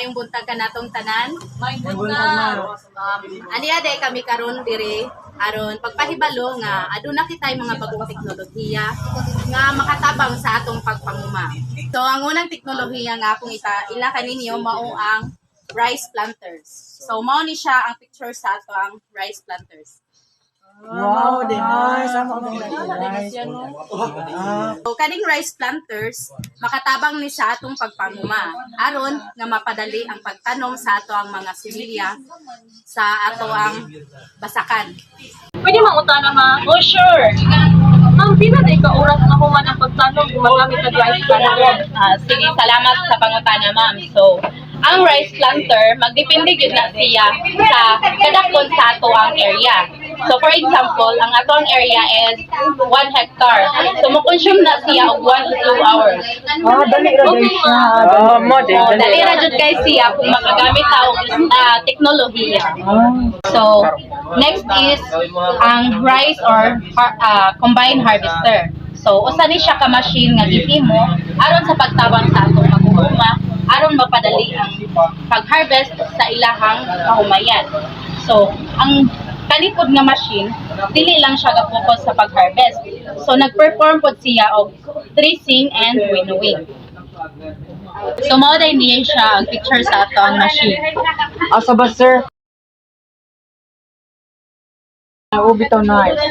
Mayong buntag ka natong tanan. Mayong buntag. Aniya day kami karon diri aron pagpahibalo nga aduna kitay mga bagong teknolohiya nga makatabang sa atong pagpanguma. So ang unang teknolohiya nga akong ila kaninyo mao ang rice planters. So mao ni siya ang picture sa ato ang rice planters. Wow, di nice. So kaning rice planters makatabang ni sa atong pagpanguma aron nga mapadali ang pagtanom sa ato ang mga similya sa ato ang basakan. Pwede mangutana ma? Oh, sure. Ma'am, pila na ika-oras na kuman ang pagtanong gumagamit ng rice planter? Sige, salamat sa pangutana, ma'am. So, ang rice planter, magdepende yun na siya sa kadakon sa ato ang area. So, for example, ang ato ang area is 1 hectare. So, mo-consume na siya of 1 to 2 hours. Dali ra guys siya. Dali ra jud kay siya kung makagamit ta og teknolohiya. So, next is ang rice or combined harvester. So, usa ni siya ka machine nga gihimo aron sa pagtabang sa atong paghuhuma aron mapadali ang pag-harvest sa ilahang kahumayan. So, ang kalipod nga machine, dili lang siya ga-focus sa pag-harvest. So, nag-perform pod siya og dressing and winnowing. So, mao day niya siya ang picture sa ato ang machine. Asa ba sir? Bitaw nice.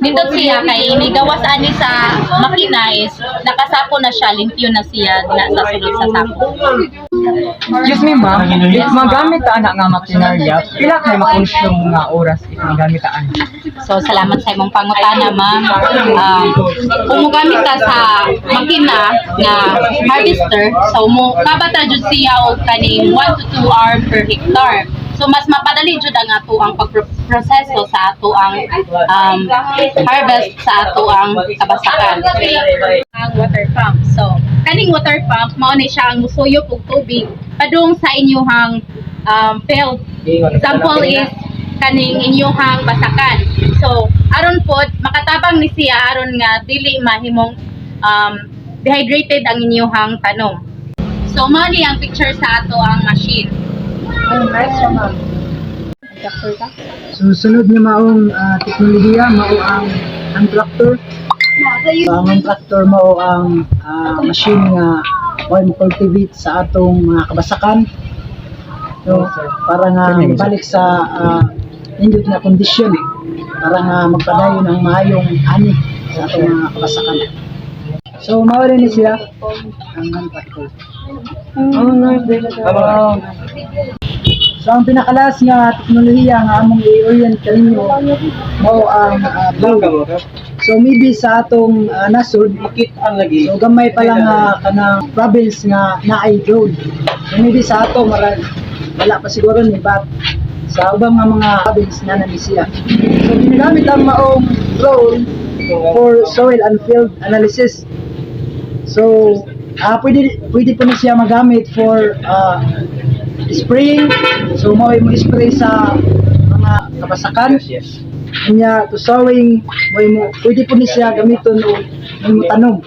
Nindot siya kay inigawas ani sa makina is nakasapo na siya, limpyo na siya na sa sulod sa sapo. Excuse me ma'am, if magamit ta ana nga makinarya, pila kay makonsume nga oras if magamit ta ana? So, salamat sa imong pangutana, ma'am. Kung mugamit ka sa makina na harvester, so kabata jud siya og kaning 1 to 2 hours per hectare. So, mas mapadali jud ang ato ang pagproseso sa ato ang harvest sa ato ang kabasakan. Ang water pump. So, kaning water pump, mao ni siya ang musuyop og tubig padung sa inyong field. Example is kaning inyong basakan. So, aron pod makatabang ni siya aron nga dili mahimong dehydrated ang inyong tanom. So, mao ni ang picture sa ato ang machine. Nice ma'am. Susunod niya maong teknolohiya mao ang tractor. Ang tractor mao ang machine nga cultivate sa atong mga kabasakan. So, para nga balik sa indot na kondisyon para nga magpadayon ang maayong ani sa atong mga kabasakan. So, mao rin siya ang tractor. Oh, nice. Wow. So, ang pinakalas nga teknolohiya nga among i-orient kaninyo mao ang drone. So, maybe sa atong nasod, so gamay pa lang kanang province nga naay drone. So, maybe sa ato, wala pa siguro ni but sa ubang mga province na siya. So, ginagamit ang maong drone for soil and field analysis. So, pwede po na siya magamit for spraying. So mo spray sa mga kabasakan. Kanya to sowing pwede po ni siya gamiton o mo tanom.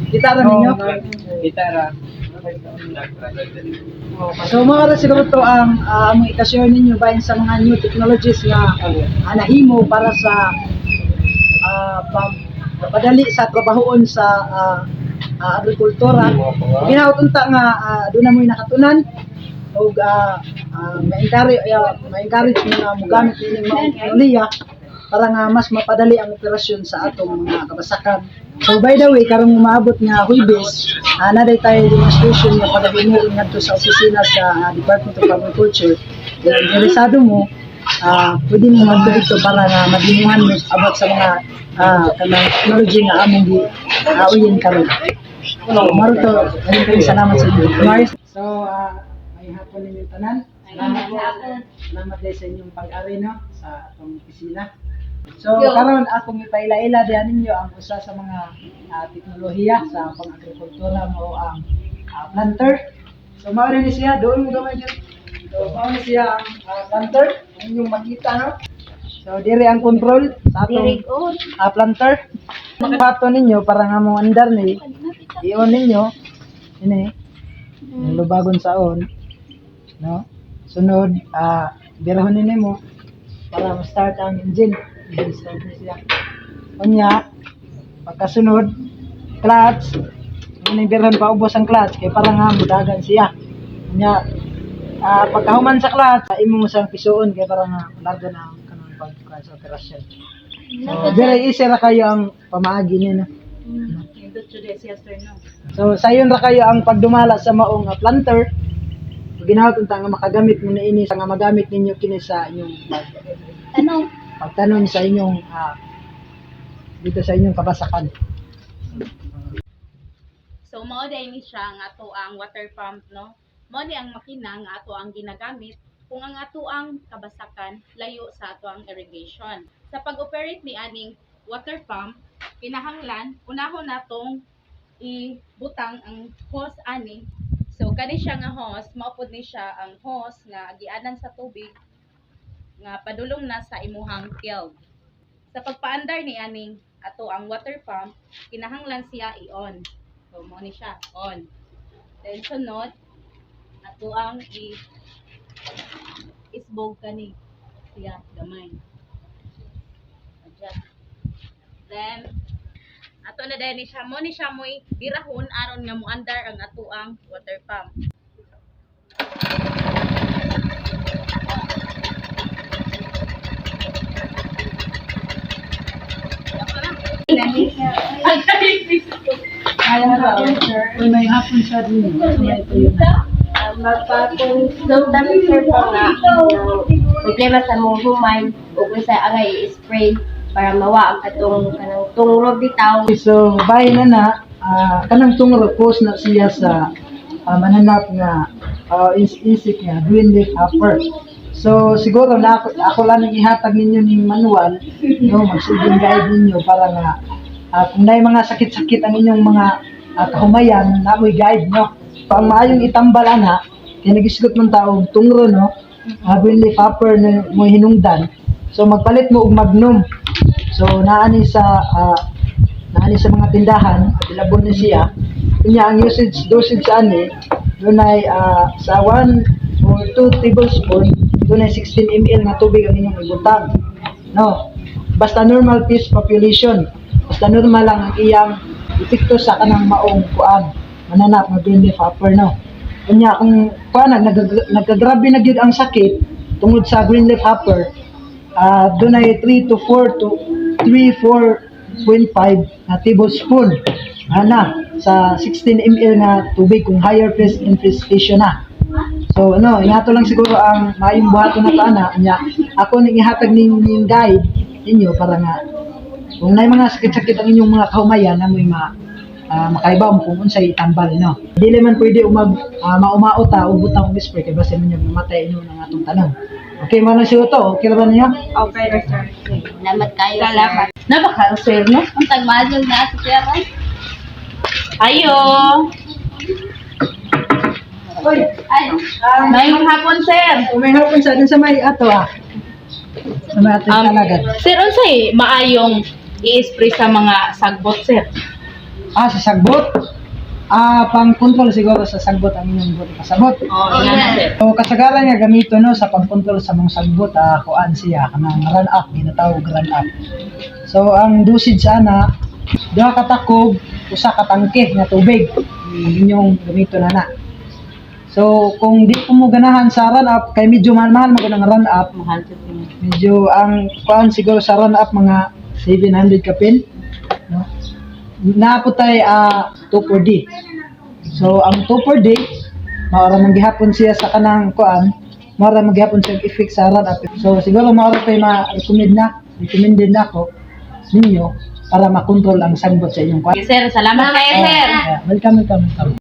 Gitara ninyo? Gitara. So mga siguro to ang i-share ninyo bayan sa mga new technologies nga nahimo para sa padali sa trabahoon sa agrikultura. Ginaunta nga doon na mo nakatunan og ma-encourage nga mogamit ining mga teknolohiya para nga mas mapadali ang operasyon sa atong mga kabasakan. So by the way, karong umaabot nga Huwebes, naday tayo demonstration nga paghihingi ngadto sa opisina sa Department of Agriculture. Interesado mo, pwede mo magdito para nga madimuhan mo about sa mga technology nga among gi-uyin kami. Maruto, ayun salamat sa inyo. So, may hapon ninyo tanan. Salamat din sa inyong pag-ari sa atong opisina. So, karon akong ipaila-ila diyan ninyo ang usa sa mga teknolohiya sa pang-agrikultura mo ang planter. So, mao rin siya, doon mo gamay dyan. So, mao rin siya ang planter. Ang inyong makita, no? So, dire ang control sa atong planter. Pato ninyo para nga mo andar ni iyon ninyo ini lubagon saon no sunod birahon ninyo para ma-start ang engine start na siya unya pagkasunod clutch ini birahon pa ubos ang clutch kay para nga mudagan siya unya pagkahuman sa clutch imo mo sang pisuon kay para nga larga na ang kanang pagka sa operasyon. So, very easy ra kayo ang pamaagi niya. So, sayon ra kayo ang pagdumala sa maong planter. Ginawa kung nga makagamit mo na ini sa nga magamit ninyo kini sa inyong pagtanom sa inyong dito sa inyong kabasakan. So mao day ni siya nga ato ang water pump no. Mao ni ang makina nga ato ang ginagamit kung ang ato ang kabasakan layo sa ato ang irrigation. Sa pag-operate ni aning water pump, kinahanglan unahon natong ibutang ang hose ani. So kani siya nga hose, maupod ni siya ang hose nga gianan sa tubig nga padulong na sa imuhang field. Sa pagpaandar ni aning ato ang water pump, kinahanglan siya i-on. So mo ni siya on. Then sunod ato ang isbog kani siya gamay. Adjust. Then ato na dahil siya mo ni siya mo'y birahon aron nga muandar ang ato ang water pump. Kung may hapon siya din, may tuyo na. Magpapong sir po nga problema sa mong humay o kung sa angay i-spray para mawa ang katong kanang tungro bitaw. So, bahay na kanang tungro post na siya sa mananap nga insect nga green leaf hopper. So, siguro na ako lang ihatag ninyo ning manual, no, mag-student guide ninyo para nga kung may mga sakit-sakit ang inyong mga kahumayan, na mo'y guide, no. Pang maayong itambal ana, kaya nagisgot ng tao tungro, no, green leaf hopper na mo'y hinungdan. So, magpalit mo og magnum. So, naani sa mga tindahan, ilabon na siya. Kanya ang dosage ani, doon ay sa 1 or 2 tablespoon, doon ay 16 ml na tubig ang inyong ibutang. No, basta normal fish population, basta normal lang ang iyang epekto sa kanang maong kuan, mananap nga green leaf hopper, no. Kanya kung kuan nagkagrabe na gyud ang sakit tungod sa green leaf hopper, doon ay 3 to 4.5 na tablespoon sa 16 ml na tubig kung higher pest infestation na. So inato lang siguro ang maayong buhaton na taana nya ako ning ihatag ning guide ninyo para nga kung nay mga sakit-sakit ang inyong mga kahumayan na mo'y makaibaw mo kung unsay itambal, no. Dili man pwede maumaot og butang og spray kay basin ninyo mamatay inyo ng atong tanong. Okay man siya to, okay ra ba niyo? Okay, sir. Salamat kayo. Salamat. Napaka-sir no. Ang tagmazol na sa sir. Ayo. Oy, Ngayong hapon sir. may hapon sa din sa may ato sa may ato talaga. Sir, unsay maayong i-spray sa mga sagbot, sir? Sa sagbot. Pang control siguro sa sagbot ang inyong buti kasabot. Yan, sir. So kasagaran nga gamito no sa pag-control sa mga sagbot, kuan siya kanang run up, ginatawag run up. So ang dosage ana, duha ka takog, usa ka tangke nga tubig inyong gamito na. So kung di ko mo ganahan sa run up kay medyo mahal-mahal mo ganang run up, Mahal sa medyo ang kuan siguro sa run up mga 700 kapin, no. Naapotay 2 per day. So ang 2 per day maara man gihapon siya sa kanang kuan, maara man gihapon siya effect sa run up. So siguro maara tay recommended na ako ninyo para makontrol ang sagbot sa inyong kuan. Sir, salamat kayo, sir. Welcome.